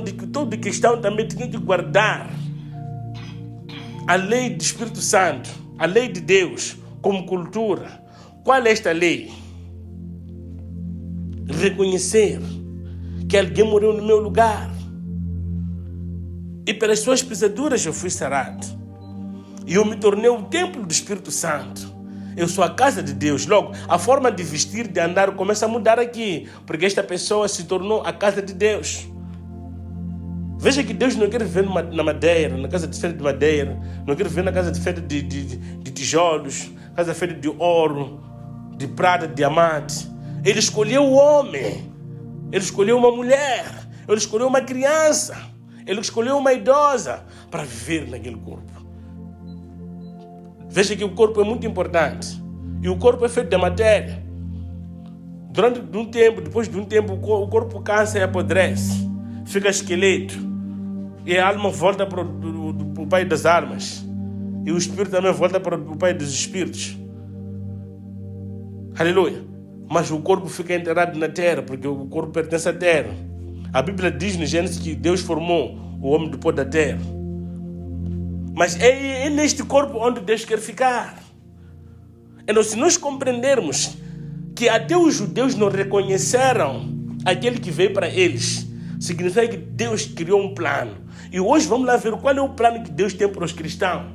de que todo cristão também tinha que guardar a lei do Espírito Santo, a lei de Deus, como cultura. Qual é esta lei? Reconhecer que alguém morreu no meu lugar. E pelas suas pisaduras eu fui sarado. E eu me tornei o templo do Espírito Santo. Eu sou a casa de Deus. Logo, a forma de vestir, de andar, começa a mudar aqui. Porque esta pessoa se tornou a casa de Deus. Veja que Deus não quer viver na madeira, na casa de feira de madeira. Não quer viver na casa de feira de tijolos, casa de feira de ouro, de prata, de diamante. Ele escolheu o homem. Ele escolheu uma mulher. Ele escolheu uma criança. Ele escolheu uma idosa para viver naquele corpo. Veja que o corpo é muito importante. E o corpo é feito de matéria. Durante um tempo, depois de um tempo, o corpo cansa e apodrece. Fica esqueleto. E a alma volta para o Pai das almas. E o espírito também volta para o Pai dos espíritos. Aleluia. Mas o corpo fica enterrado na terra, porque o corpo pertence à terra. A Bíblia diz no Gênesis que Deus formou o homem do pó da terra. Mas é neste corpo onde Deus quer ficar. Então, se nós compreendermos que até os judeus não reconheceram aquele que veio para eles, significa que Deus criou um plano. E hoje vamos lá ver qual é o plano que Deus tem para os cristãos.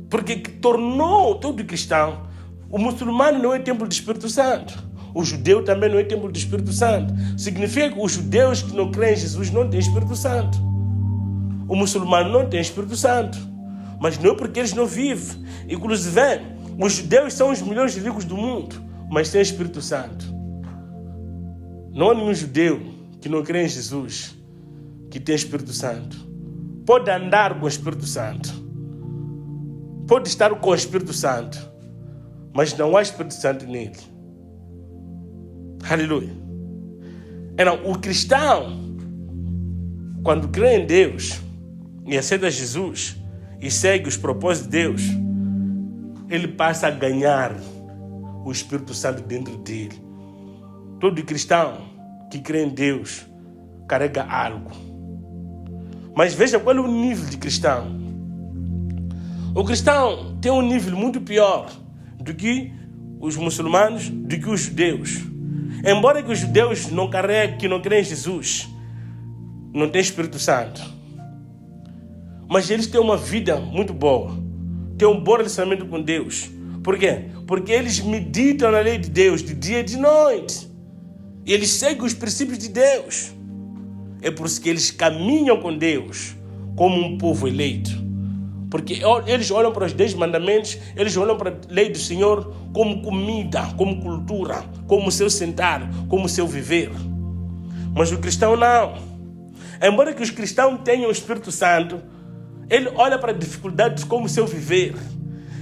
Porque tornou todo cristão. O muçulmano não é templo do Espírito Santo. O judeu também não é templo do Espírito Santo. Significa que os judeus que não creem em Jesus não têm Espírito Santo. O muçulmano não tem Espírito Santo. Mas não é porque eles não vivem. Inclusive, os judeus são os milhões de ricos do mundo, mas têm Espírito Santo. Não há nenhum judeu que não crê em Jesus que tem Espírito Santo. Pode andar com o Espírito Santo. Pode estar com o Espírito Santo. Mas não há Espírito Santo nele. Aleluia. Então, o cristão, quando crê em Deus e aceita Jesus e segue os propósitos de Deus, ele passa a ganhar o Espírito Santo dentro dele. Todo cristão que crê em Deus carrega algo. Mas veja qual é o nível de cristão. O cristão tem um nível muito pior do que os muçulmanos, do que os judeus. Embora que os judeus não carreguem, que não creem em Jesus, não têm Espírito Santo. Mas eles têm uma vida muito boa. Têm um bom relacionamento com Deus. Por quê? Porque eles meditam na lei de Deus de dia e de noite. E eles seguem os princípios de Deus. É por isso que eles caminham com Deus como um povo eleito. Porque eles olham para os 10 mandamentos, eles olham para a lei do Senhor como comida, como cultura, como seu sentar, como seu viver. Mas o cristão não. Embora que os cristãos tenham o Espírito Santo, ele olha para dificuldades como seu viver.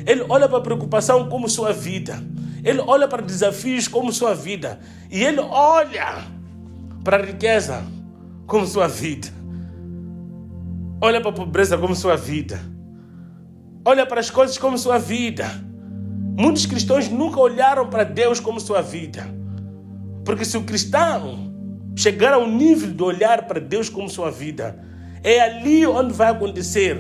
Ele olha para a preocupação como sua vida. Ele olha para desafios como sua vida. E ele olha para a riqueza como sua vida. Olha para a pobreza como sua vida. Olha para as coisas como sua vida. Muitos cristãos nunca olharam para Deus como sua vida. Porque se o cristão chegar ao nível de olhar para Deus como sua vida, é ali onde vai acontecer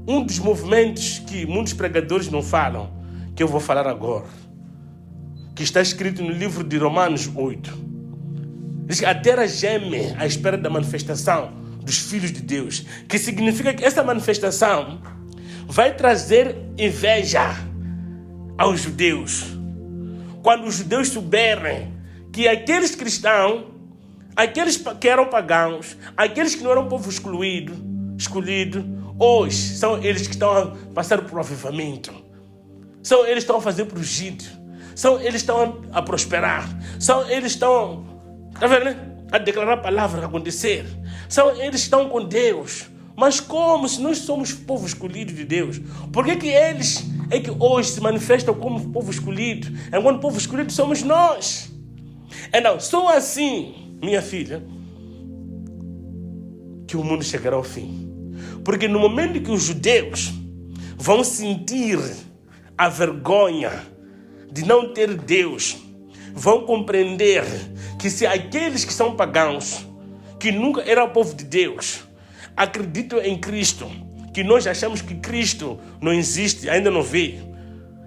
um dos movimentos que muitos pregadores não falam, que eu vou falar agora, que está escrito no livro de Romanos 8. Diz que a terra geme à espera da manifestação dos filhos de Deus, que significa que essa manifestação vai trazer inveja aos judeus. Quando os judeus souberem que aqueles cristãos, aqueles que eram pagãos, aqueles que não eram povo escolhido, hoje são eles que estão a passar por um avivamento. São eles que estão a fazer projeto. São eles que estão a prosperar. São eles que estão, tá vendo, né? A declarar a palavra a acontecer. São eles que estão com Deus. Mas como se nós somos povo escolhido de Deus? Por que eles é que hoje se manifestam como povo escolhido? Enquanto povo escolhido somos nós. Então, só assim, minha filha, que o mundo chegará ao fim. Porque no momento que os judeus vão sentir a vergonha de não ter Deus, vão compreender que se aqueles que são pagãos, que nunca eram povo de Deus, acreditam em Cristo, que nós achamos que Cristo não existe, ainda não veio,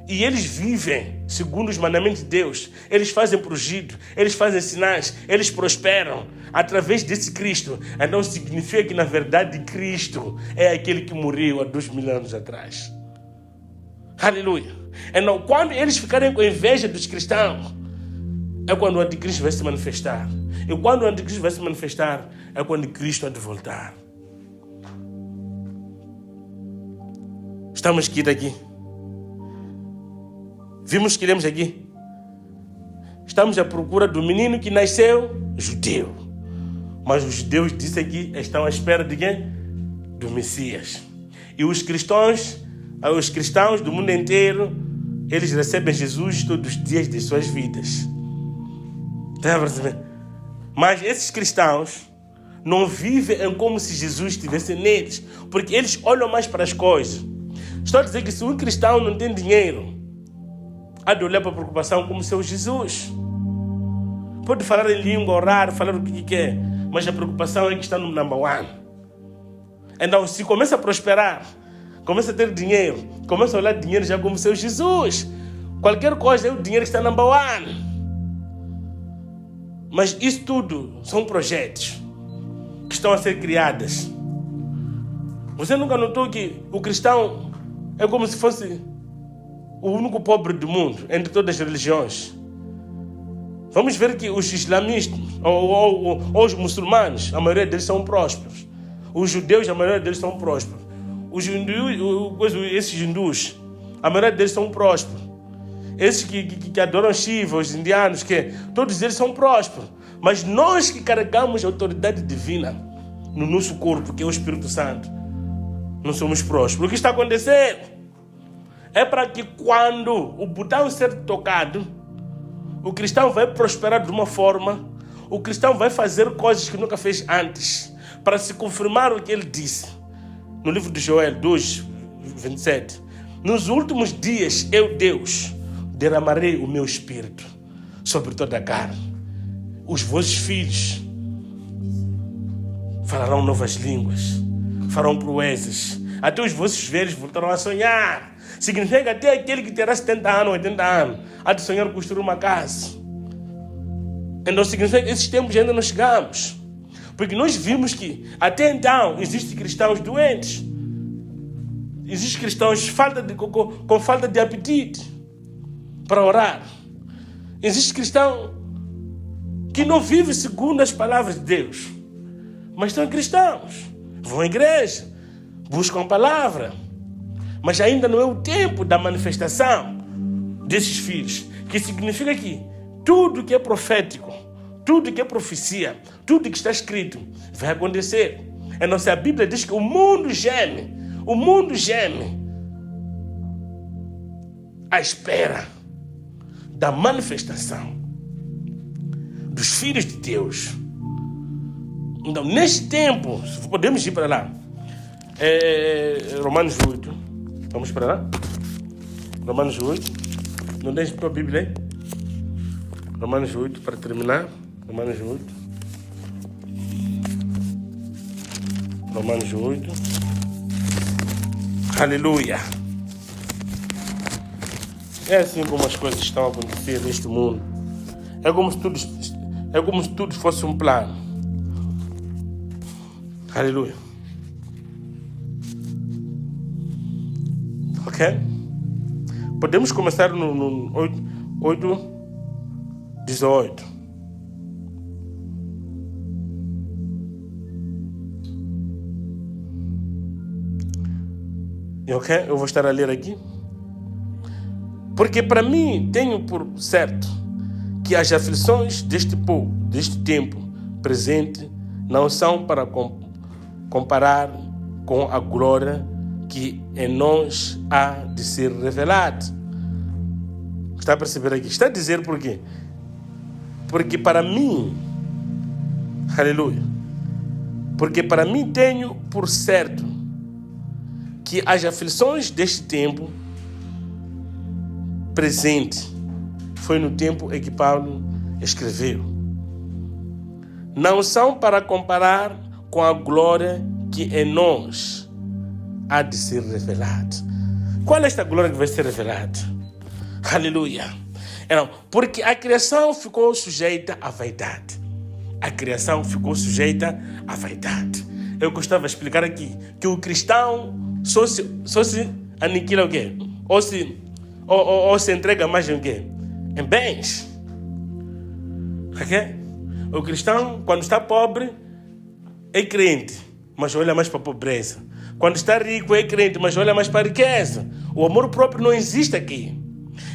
e eles vivem segundo os mandamentos de Deus, eles fazem prodígio, eles fazem sinais, eles prosperam através desse Cristo. Então significa que na verdade Cristo é aquele que morreu há 2000 anos atrás. Aleluia. Então quando eles ficarem com inveja dos cristãos, é quando o anticristo vai se manifestar. E quando o anticristo vai se manifestar, é quando Cristo há de voltar. Estamos aqui. Vimos que lemos aqui. Estamos à procura do menino que nasceu judeu. Mas os judeus, disse aqui, estão à espera de quem? Do Messias. E os cristãos do mundo inteiro, eles recebem Jesus todos os dias de suas vidas. Está a perceber? Mas esses cristãos não vivem como se Jesus estivesse neles, porque eles olham mais para as coisas. Estou a dizer que se um cristão não tem dinheiro, há de olhar para a preocupação como seu Jesus. Pode falar em língua, orar, falar o que quer, mas a preocupação é que está no number one. Então, se começa a prosperar, começa a ter dinheiro, começa a olhar dinheiro já como seu Jesus. Qualquer coisa é o dinheiro que está number one. Mas isso tudo são projetos que estão a ser criados. Você nunca notou que o cristão é como se fosse o único pobre do mundo, entre todas as religiões? Vamos ver que os islamistas, ou os muçulmanos, a maioria deles são prósperos. Os judeus, a maioria deles são prósperos. Esses hindus, a maioria deles são prósperos. Esses que adoram Shiva, os indianos, todos eles são prósperos. Mas nós que carregamos a autoridade divina no nosso corpo, que é o Espírito Santo, não somos prósperos. O que está acontecendo é para que quando o botão ser tocado, o cristão vai prosperar de uma forma, o cristão vai fazer coisas que nunca fez antes, para se confirmar o que ele disse. No livro de Joel 2, 27. Nos últimos dias, eu, Deus, derramarei o meu espírito sobre toda a carne. Os vossos filhos falarão novas línguas, farão proezas. Até os vossos velhos voltarão a sonhar. Significa que até aquele que terá 70 anos, 80 anos, há de sonhar construir uma casa. Então significa que esses tempos ainda não chegamos. Porque nós vimos que até então existem cristãos doentes. Existem cristãos com falta de apetite para orar. Existe cristão que não vive segundo as palavras de Deus, mas são cristãos, vão à igreja, buscam a palavra, mas ainda não é o tempo da manifestação desses filhos, que significa que tudo que é profético, tudo que é profecia, tudo que está escrito vai acontecer. Então, se a Bíblia diz que o mundo geme à espera da manifestação dos filhos de Deus. Então, neste tempo, podemos ir para lá. Romanos 8. Vamos para lá? Romanos 8. Não deixe a Bíblia aí? Romanos 8, para terminar. Romanos 8. Romanos 8. Aleluia. É assim como as coisas estão a acontecer neste mundo. É como se tudo fosse um plano. Aleluia. Ok? Podemos começar no 8, 18. Ok? Eu vou estar a ler aqui. Porque para mim tenho por certo que as aflições deste tempo presente não são para comparar com a glória que em nós há de ser revelada. Está a perceber aqui? Está a dizer por quê? Porque para mim, aleluia, porque para mim tenho por certo que as aflições deste tempo presente foi no tempo em que Paulo escreveu. Não são para comparar com a glória que em nós há de ser revelada. Qual é esta glória que vai ser revelada? Aleluia! Porque a criação ficou sujeita à vaidade. A criação ficou sujeita à vaidade. Eu gostava de explicar aqui que o cristão só se aniquila o quê? Ou se entrega mais em quê? Em bens. Ok? O cristão, quando está pobre, é crente, mas olha mais para a pobreza. Quando está rico, é crente, mas olha mais para a riqueza. O amor próprio não existe aqui.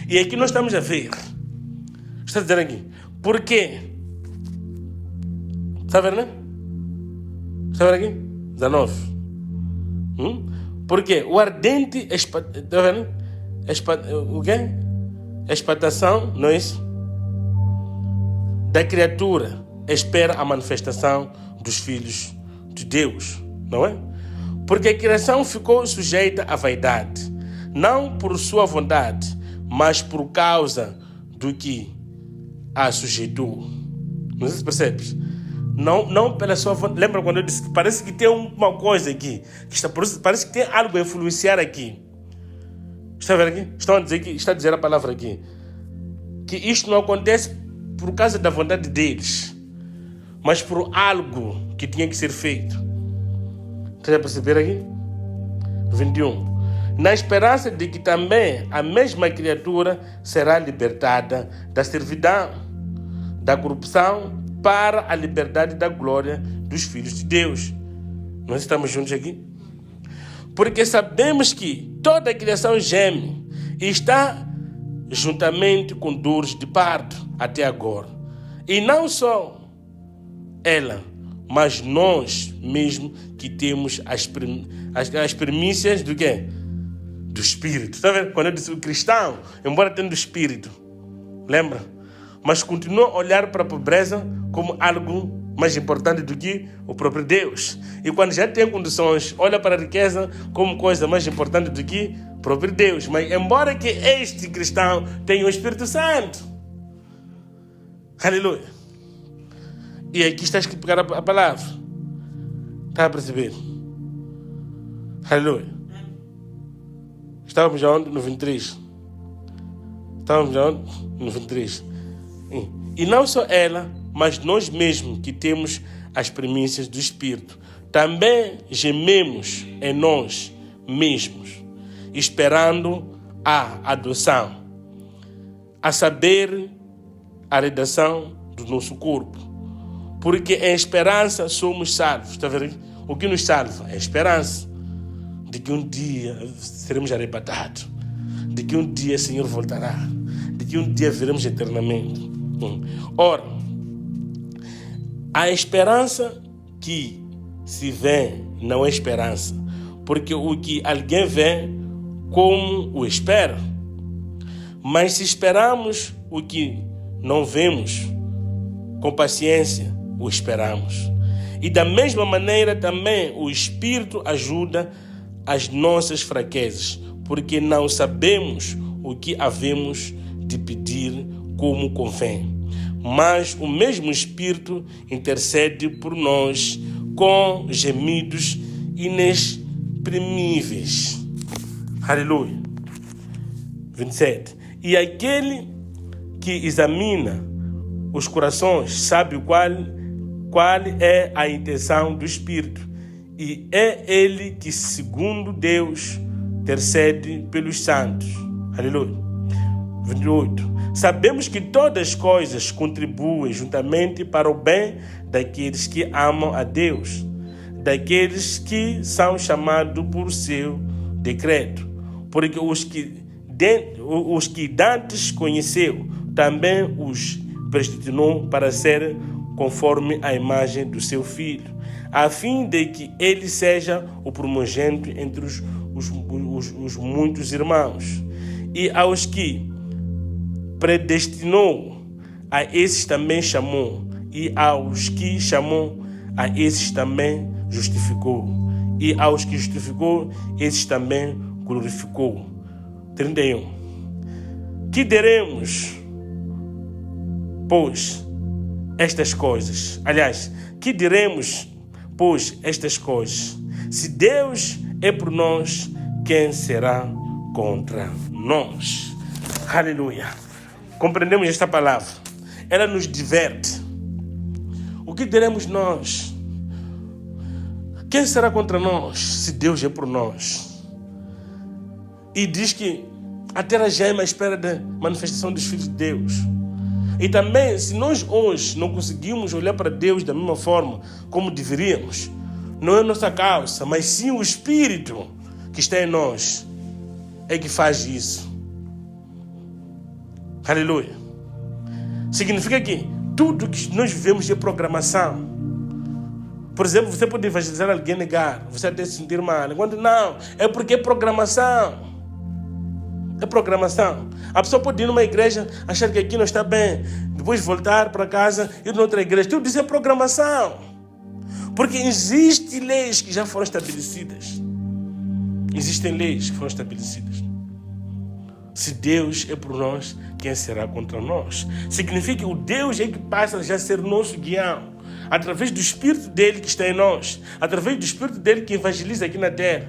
E aqui nós estamos a ver. Está dizendo aqui. Por quê? Está vendo, né? Está vendo aqui? 19. Por quê? O ardente... Está vendo? O quê? Expectação, não é isso? Da criatura espera a manifestação dos filhos de Deus, não é? Porque a criação ficou sujeita à vaidade, não por sua vontade, mas por causa do que a sujeitou. Não sei se percebes? Não pela sua vontade. Lembra quando eu disse que parece que tem uma coisa aqui, parece que tem algo a influenciar aqui. Está vendo aqui? Está a dizer a palavra aqui. Que isto não acontece por causa da vontade deles, mas por algo que tinha que ser feito. Está a perceber aqui? 21. Na esperança de que também a mesma criatura será libertada da servidão, da corrupção, para a liberdade da glória dos filhos de Deus. Nós estamos juntos aqui? Porque sabemos que toda a criação geme e está juntamente com dores de parto até agora. E não só ela, mas nós mesmo que temos as primícias do quê? Do Espírito. Está vendo? Quando eu disse o cristão, embora tendo o Espírito, lembra? Mas continua a olhar para a pobreza como algo mais importante do que o próprio Deus. E quando já tem condições, olha para a riqueza como coisa mais importante do que o próprio Deus. Mas embora que este cristão tenha o Espírito Santo. Aleluia. E aqui está escrito a palavra. Está a perceber? Aleluia. Estávamos aonde? No 23. Estávamos aonde? No 23. E não só ela, mas nós mesmos que temos as primícias do Espírito, também gememos em nós mesmos, esperando a adoção, a saber, a redação do nosso corpo. Porque em esperança somos salvos. Está vendo? O que nos salva é a esperança de que um dia seremos arrebatados, de que um dia o Senhor voltará, de que um dia veremos eternamente. Ora, a esperança que se vê não é esperança, porque o que alguém vê, como o espera. Mas se esperamos o que não vemos, com paciência o esperamos. E da mesma maneira também o Espírito ajuda as nossas fraquezas, porque não sabemos o que havemos de pedir como convém. Mas o mesmo Espírito intercede por nós com gemidos inexprimíveis. Aleluia. 27. E aquele que examina os corações sabe qual é a intenção do Espírito. E é ele que, segundo Deus, intercede pelos santos. Aleluia. 28. Sabemos que todas as coisas contribuem juntamente para o bem daqueles que amam a Deus, daqueles que são chamados por seu decreto. Porque os que dantes conheceu, também os predestinou para ser conforme a imagem do seu Filho, a fim de que ele seja o primogênito entre os muitos irmãos. E aos que predestinou, a esses também chamou, e aos que chamou, a esses também justificou, e aos que justificou, esses também glorificou. 31. Que diremos, pois, estas coisas? Aliás, que diremos, pois, estas coisas? Se Deus é por nós, quem será contra nós? Aleluia. Compreendemos esta palavra. Ela nos diverte. O que diremos nós? Quem será contra nós, se Deus é por nós? E diz que a terra geme à espera da manifestação dos filhos de Deus. E também, se nós hoje não conseguimos olhar para Deus da mesma forma como deveríamos, não é nossa causa, mas sim o Espírito que está em nós é que faz isso. Aleluia. Significa que tudo que nós vivemos é programação. Por exemplo, você pode evangelizar alguém e negar, você até se sentir mal. Enquanto não, é porque é programação. É programação. A pessoa pode ir numa igreja, achar que aqui não está bem, depois voltar para casa, ir noutra igreja. Tudo isso é programação. Porque existem leis que já foram estabelecidas. Existem leis que foram estabelecidas. Se Deus é por nós, quem será contra nós? Significa que o Deus é que passa a já ser nosso guião. Através do Espírito dele que está em nós, através do Espírito dele que evangeliza aqui na terra,